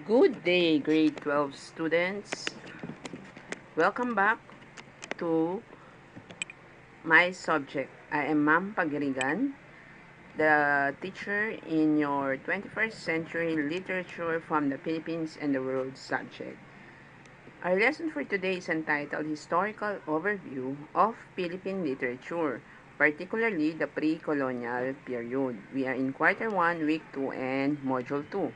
Good day, grade 12 students. Welcome back to my subject. I am Ma'am Pagirigan, the teacher in your 21st century literature from the Philippines and the world subject. Our lesson for today is entitled Historical Overview of Philippine Literature, particularly the pre-colonial period. We are in quarter 1, week 2, and module 2.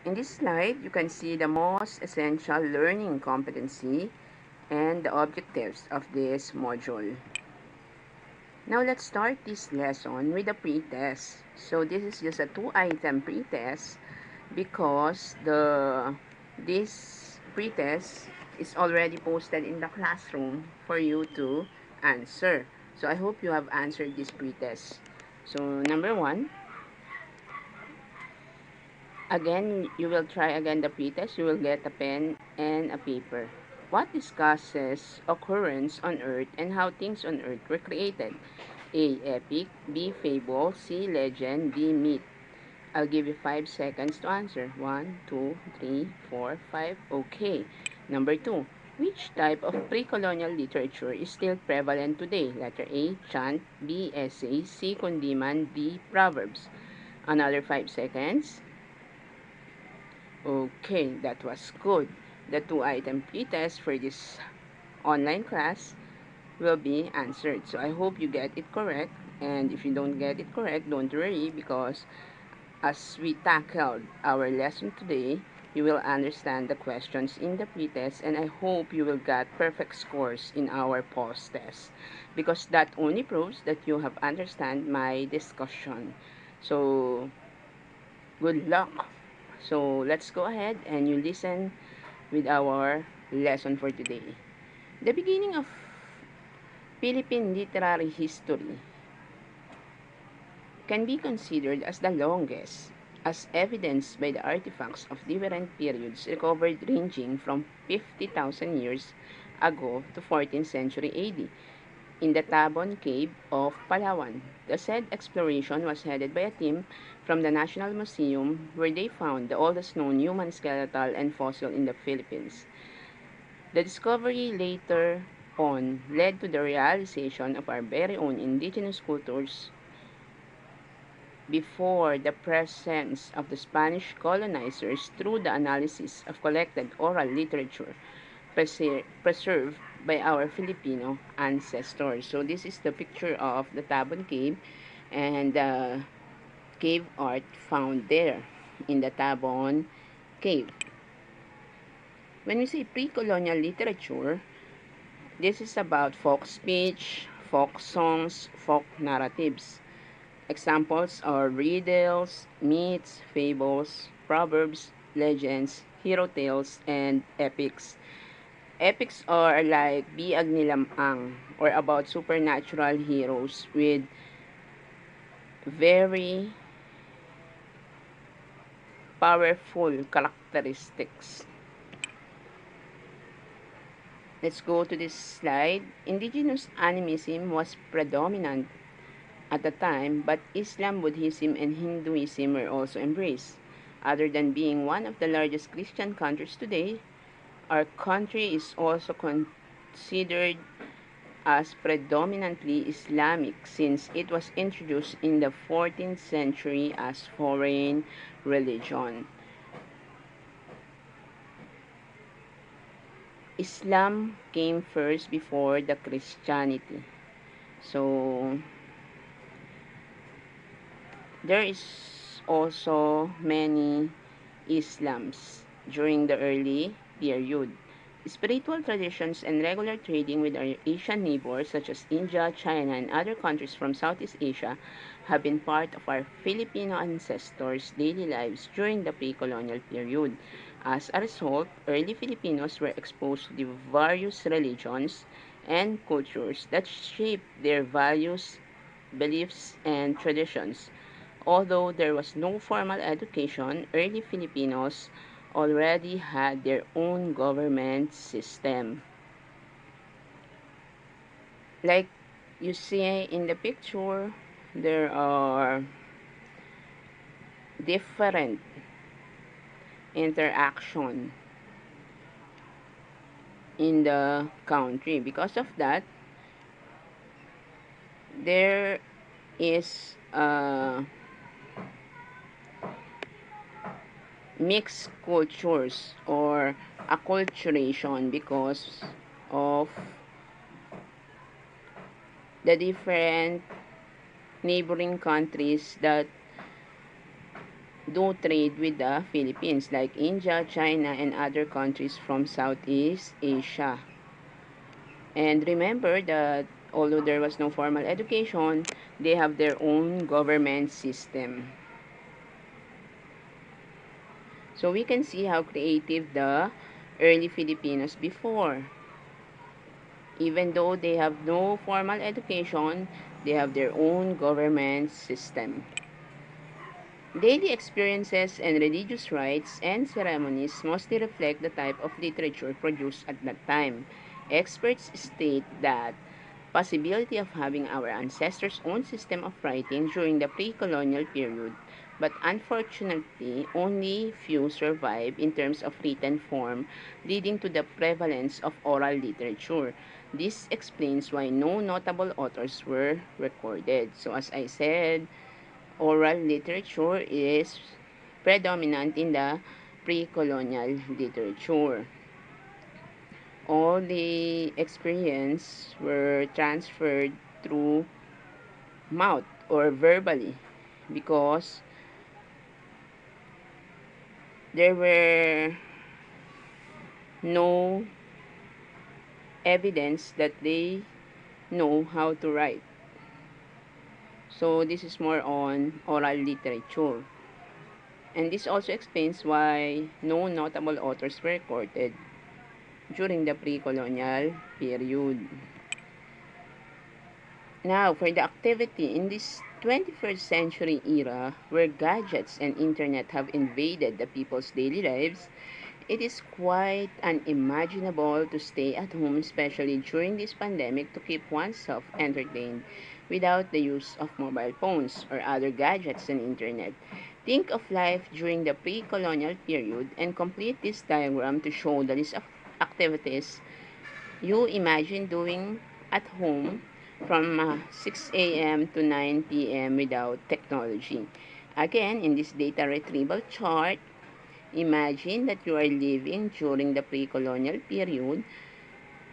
In this slide, you can see the most essential learning competency and the objectives of this module. Now let's start this lesson with the pretest. So this is just a 2-item pretest because this pretest is already posted in the classroom for you to answer. So I hope you have answered this pretest. So number 1, again, you will try again the pretest. You will get a pen and a paper. What discusses occurrence on Earth and how things on Earth were created? A. Epic. B. Fable. C. Legend. D. Myth. I'll give you 5 seconds to answer. 1, 2, 3, 4, 5. Okay. Number 2. Which type of pre-colonial literature is still prevalent today? Letter A. Chant. B. Essay. C. Kundiman. D. Proverbs. Another 5 seconds. Okay, that was good. The 2-item pretest for this online class will be answered. So I hope you get it correct. And if you don't get it correct, don't worry because as we tackled our lesson today, you will understand the questions in the pretest and I hope you will get perfect scores in our post test because that only proves that you have understand my discussion. So good luck. So let's go ahead and you listen with our lesson for today. The beginning of Philippine literary history can be considered as the longest, as evidenced by the artifacts of different periods recovered ranging from 50,000 years ago to 14th century AD in the Tabon Cave of Palawan. The said exploration was headed by a team from the National Museum where they found the oldest known human skeletal and fossil in the Philippines. The discovery later on led to the realization of our very own indigenous cultures before the presence of the Spanish colonizers through the analysis of collected oral literature preserved by our Filipino ancestors. So this is the picture of the Tabon Cave and the cave art found there in the Tabon Cave. When we say pre-colonial literature, this is about folk speech, folk songs, folk narratives. Examples are riddles, myths, fables, proverbs, legends, hero tales, and epics. Epics are like biag nilamang or about supernatural heroes with very powerful characteristics. Let's go to this slide. Indigenous animism was predominant at the time, but Islam, Buddhism, and Hinduism were also embraced. Other than being one of the largest Christian countries today, our country is also considered as predominantly Islamic since it was introduced in the 14th century as foreign religion. Islam came first before the Christianity. So there is also many Islams during the early period. Spiritual traditions and regular trading with our Asian neighbors such as India, China, and other countries from Southeast Asia have been part of our Filipino ancestors' daily lives during the pre-colonial period. As a result, early Filipinos were exposed to the various religions and cultures that shaped their values, beliefs, and traditions. Although there was no formal education, early Filipinos already had their own government system. Like you see in the picture, there are different interaction in the country. Because of that, there is mixed cultures or acculturation because of the different neighboring countries that do trade with the Philippines, like India, China, and other countries from Southeast Asia. And remember that although there was no formal education, they have their own government system. So we can see how creative the early Filipinos before. Even though they have no formal education, they have their own government system. Daily experiences and religious rites and ceremonies mostly reflect the type of literature produced at that time. Experts state that possibility of having our ancestors' own system of writing during the pre-colonial period, but unfortunately, only few survive in terms of written form, leading to the prevalence of oral literature. This explains why no notable authors were recorded. So as I said, oral literature is predominant in the pre-colonial literature. All the experience were transferred through mouth or verbally because there were no evidence that they know how to write. So this is more on oral literature. And this also explains why no notable authors were recorded during the pre-colonial period. Now, for the activity in this 21st century era where gadgets and internet have invaded the people's daily lives, it is quite unimaginable to stay at home, especially during this pandemic, to keep oneself entertained without the use of mobile phones or other gadgets and internet. Think of life during the pre-colonial period and complete this diagram to show the list of activities you imagine doing at home from 6 a.m. to 9 p.m. without technology. Again, in this data retrieval chart, imagine that you are living during the pre-colonial period.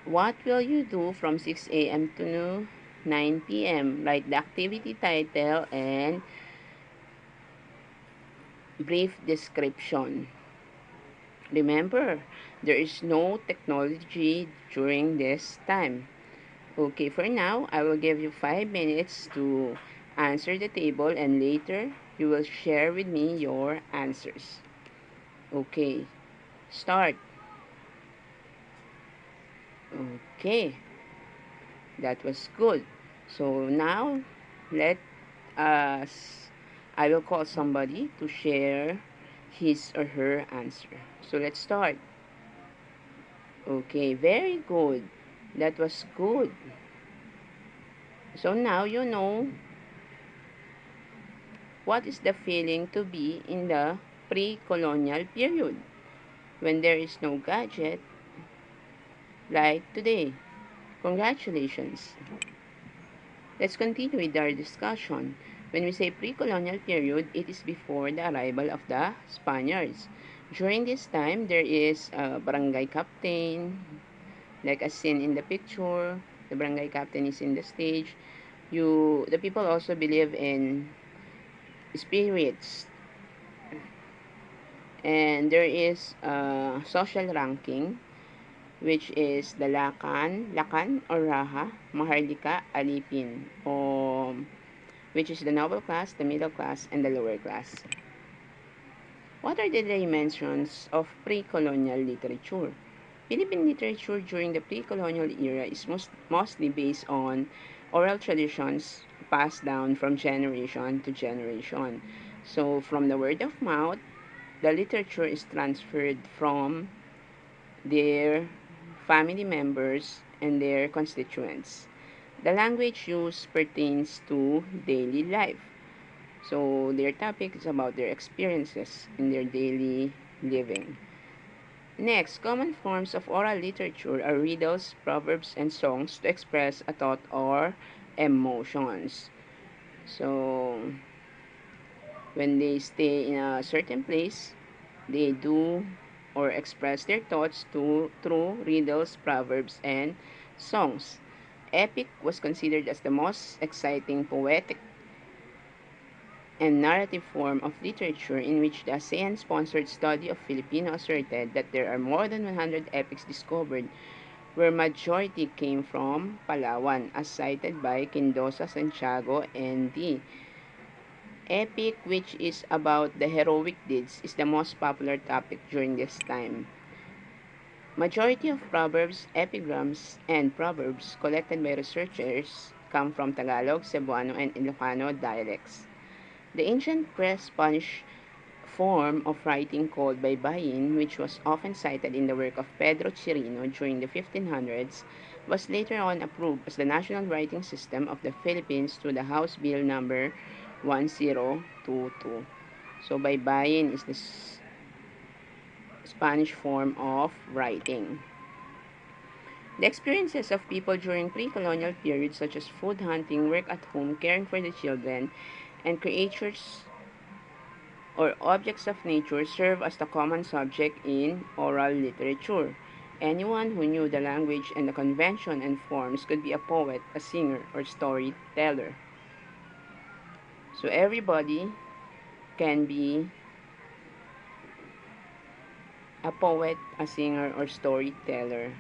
What will you do from 6 a.m. to 9 p.m.? Write the activity title and brief description. Remember, there is no technology during this time. Okay, for now, I will give you 5 minutes to answer the table and later you will share with me your answers. Okay, start. Okay, that was good. So now, let us, I will call somebody to share his or her answer. So let's start. Okay, very good. That was good. So now you know what is the feeling to be in the pre-colonial period when there is no gadget like today. Congratulations. Let's continue with our discussion. When we say pre-colonial period, it is before the arrival of the Spaniards. During this time, there is a barangay captain, like as seen in the picture. The barangay captain is in the stage. The people also believe in spirits, and there is a social ranking which is the Lakan or Raha, Maharlika, Alipin, which is the noble class, the middle class, and the lower class. What are the dimensions of pre-colonial literature? Philippine literature during the pre-colonial era is mostly based on oral traditions passed down from generation to generation. So, from the word of mouth, the literature is transferred from their family members and their constituents. The language used pertains to daily life. So their topic is about their experiences in their daily living. Next, common forms of oral literature are riddles, proverbs, and songs to express a thought or emotions. So, when they stay in a certain place, they do or express their thoughts through riddles, proverbs, and songs. Epic was considered as the most exciting poetic and narrative form of literature in which the ASEAN-sponsored study of Filipino asserted that there are more than 100 epics discovered, where majority came from Palawan, as cited by Quindosa, Santiago, and D. Epic, which is about the heroic deeds, is the most popular topic during this time. Majority of proverbs, epigrams, and proverbs collected by researchers come from Tagalog, Cebuano, and Ilocano dialects. The ancient pre-Spanish form of writing called baybayin, which was often cited in the work of Pedro Chirino during the 1500s, was later on approved as the national writing system of the Philippines through the House Bill number 1022. So baybayin is the Spanish form of writing. The experiences of people during pre-colonial periods such as food hunting, work at home, caring for the children, and creatures or objects of nature serve as the common subject in oral literature. Anyone who knew the language and the convention and forms could be a poet, a singer, or storyteller. So everybody can be a poet, a singer, or storyteller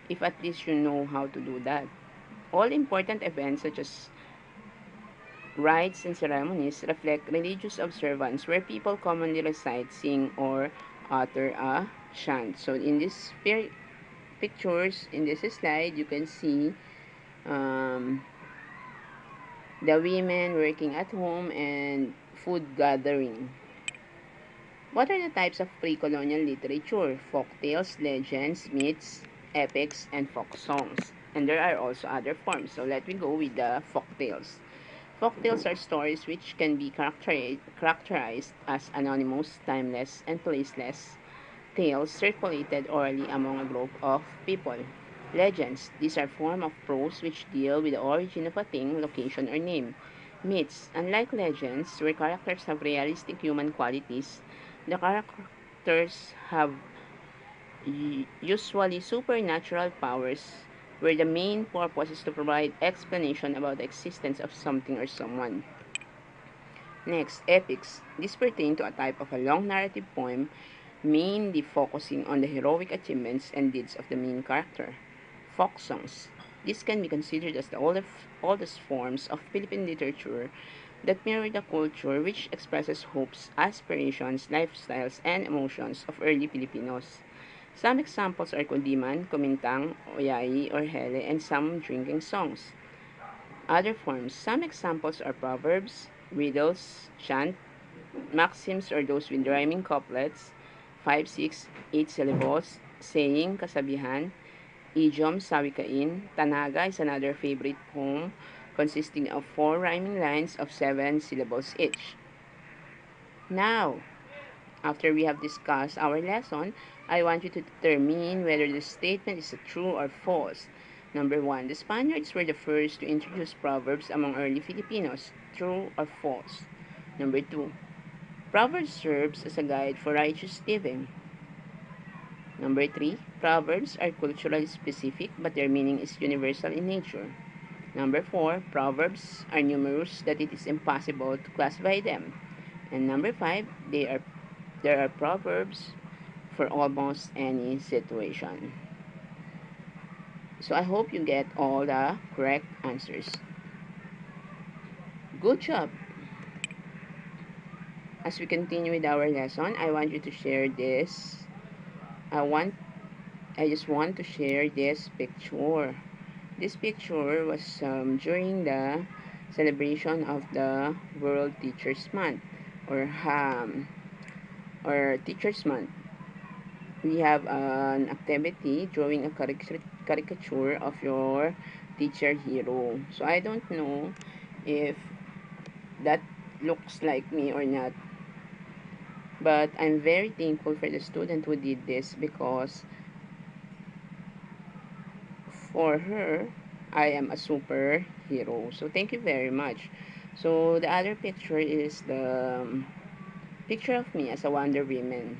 if at least you know how to do that. All important events such as rites and ceremonies reflect religious observance where people commonly recite, sing, or utter a chant. So in this pictures, in this slide, you can see um, the women working at home and food gathering. What are the types of pre-colonial literature? Folk tales, legends, myths, epics, and folk songs. And there are also other forms. So let me go with the folk tales. Folktales are stories which can be characterized as anonymous, timeless, and placeless tales circulated orally among a group of people. Legends. These are forms of prose which deal with the origin of a thing, location, or name. Myths. Unlike legends, where characters have realistic human qualities, the characters have usually supernatural powers, where the main purpose is to provide explanation about the existence of something or someone. Next, epics. These pertain to a type of a long narrative poem, mainly focusing on the heroic achievements and deeds of the main character. Folk songs. This can be considered as the oldest forms of Philippine literature that mirror the culture which expresses hopes, aspirations, lifestyles, and emotions of early Filipinos. Some examples are kundiman, kumintang, oyai, or hele, and some drinking songs. Other forms. Some examples are proverbs, riddles, chant, maxims or those with rhyming couplets, 5, 6, 8 syllables, saying, kasabihan, idiom, sawikain, tanaga is another favorite poem consisting of 4 rhyming lines of 7 syllables each. Now, after we have discussed our lesson, I want you to determine whether the statement is true or false. Number 1. The Spaniards were the first to introduce proverbs among early Filipinos. True or false? Number 2. Proverbs serves as a guide for righteous living. Number 3. Proverbs are culturally specific but their meaning is universal in nature. Number 4. Proverbs are numerous that it is impossible to classify them. And number 5. There are proverbs for almost any situation. So I hope you get all the correct answers. Good job! As we continue with our lesson, I want you to share this. I just want to share this picture. This picture was during the celebration of the World Teachers Month or Teachers Month. We have an activity drawing a caricature of your teacher hero. So I don't know if that looks like me or not, But I'm very thankful for the student who did this, because for her, I am a superhero. So thank you very much. So the other picture is the picture of me as a Wonder Woman.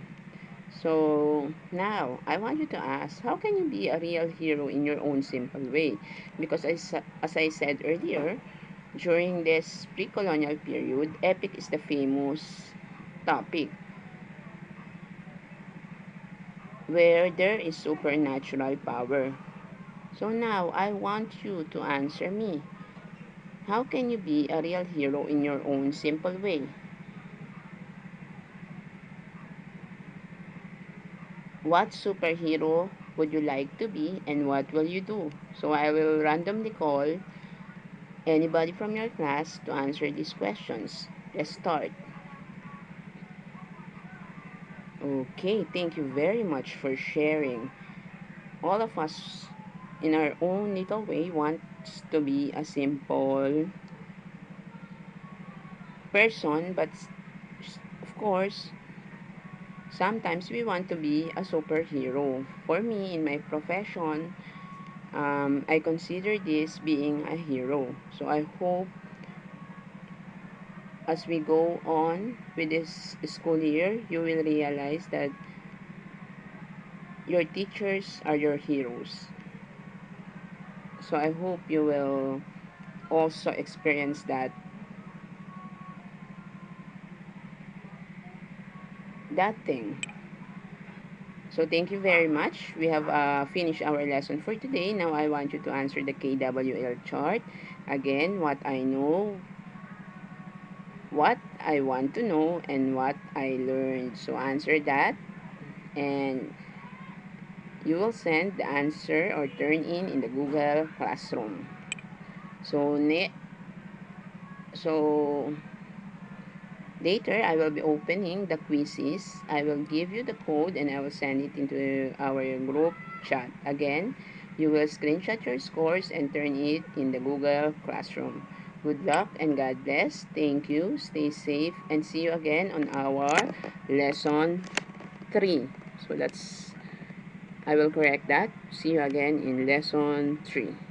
So now I want you to ask, how can you be a real hero in your own simple way? Because as I said earlier, during this pre-colonial period, epic is the famous topic where there is supernatural power. So now I want you to answer me. How can you be a real hero in your own simple way? What superhero would you like to be, and what will you do? So I will randomly call anybody from your class to answer these questions. Let's start. Okay, thank you very much for sharing. All of us, in our own little way, wants to be a simple person, but of course, sometimes we want to be a superhero. For me, in my profession, I consider this being a hero. So I hope as we go on with this school year, you will realize that your teachers are your heroes. So I hope you will also experience that thing. So thank you very much. We have finished our lesson for today. Now I want you to answer the KWL chart. Again, what I know, what I want to know, and what I learned. So answer that, and you will send the answer or turn in the Google Classroom. So so later I will be opening the quizzes. I will give you the code and I will send it into our group chat. Again, you will screenshot your scores and turn it in the Google Classroom. Good luck and God bless. Thank you. Stay safe and see you again on our lesson 3. So I will correct that. See you again in lesson 3.